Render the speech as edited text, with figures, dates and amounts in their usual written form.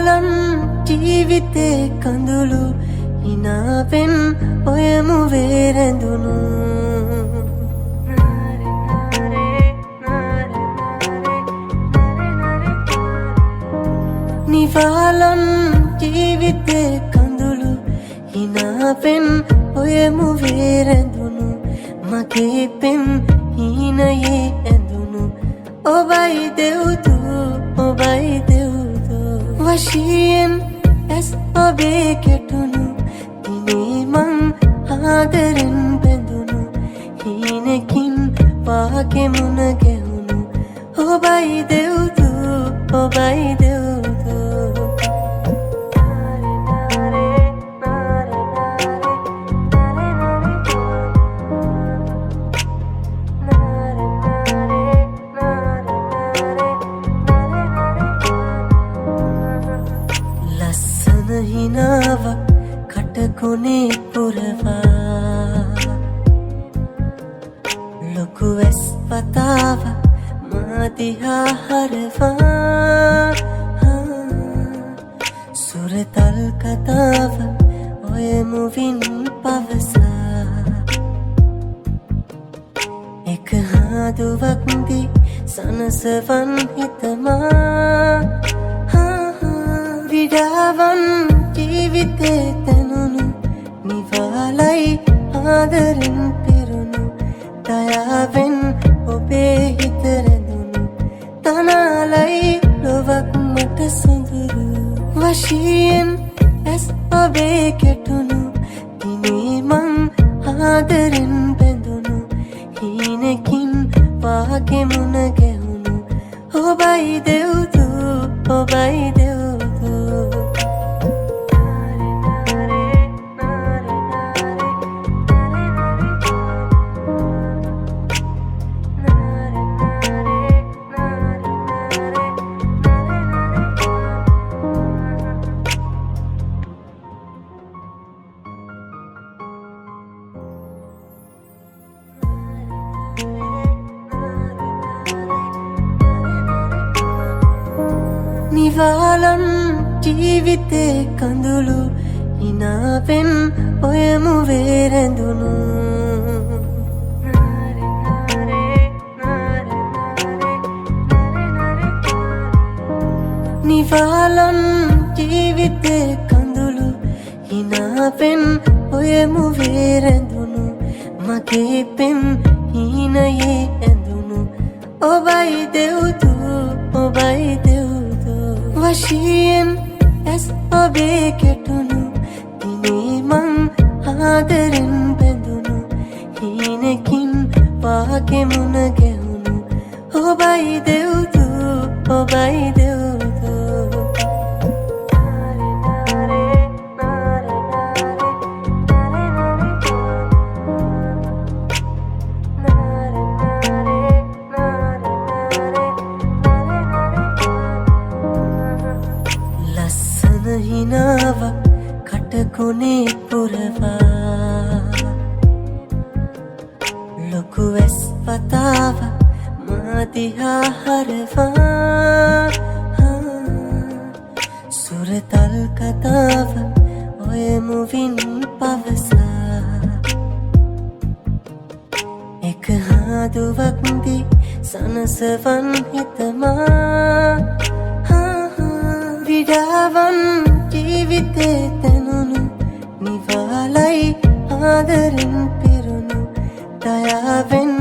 නිවාලන් ජීවිතේ කඳුළු හිනාවෙන් ඔයමු වේරැඳුණු නිවාලන් ජීවිතේ කඳුළු හිනාවෙන් ඔයමු වේරැඳුණු මගේ පෙම් හීනයේ ඇඳුණු ඔබයි දෙව්දු ඔබයි දෙව්දු වශයෙන් ඇස් ඔබේ කෙටුණු දිනේ මං ආදරෙන් බැඳුණු හීනකින් වාගේ මුණ ගැහුණු ඔබයි දෙව්දු ඔබයි දෙව්දු හිනාවක් කටකොනේ පුරවා ලොකු ඇස් වතාවක් මා දිහා හරවා සුරතල් කතාව ඔය මුවින් පවසා එක හාදුවක් දී සනසවන් හිතමා විඩාවන් ජීවිතේ තනුණු නිවාලයි ආදරෙන් පිරුණු දයාවෙන් ඔබේ හිත රැඳුණු තනාලයි ලොවක් මට සොඳුරු වශයෙන් ඇස් ඔබේ කෙටුණු දිනේ මං ආදරෙන් බැඳුණු හීනකින් වාගේ මුණ ගැහුණු ඔබයි දෙව්දු ඔබයි දෙව්දු නිවාලන් ජීවිතේ කඳුළු හිනාවෙන් ඔයමු වේරැඳුණු නිවාලන් ජීවිතේ කඳුළු හිනාවෙන් ඔයමු වේරැඳුණු මගේ පෙම් හීනයේ ඇඳුණු ඔබයි දෙව්දු ඔබයි දෙව්දු වශයෙන් ඇස් ඔබේ කෙටුණු දිනේ මං ආදරෙන් බැඳුණු හීනකින් වාගේ මුණ ගැහුණු ඔබයි දෙව්දු ඔබයි දෙව්දු හිනාවක් කටකොනේ පුරවා ලොකු ඇස් වතාවක් මා දිහා හරවා සුරතල් කතාව ඔය මුවින් පවසා එක හාදුවක් දී සනසවන් හිතමා විඩාවන් ජීවිතේ තනුණු නිවාලයි ආදරෙන් පිරුණු දයාවෙන්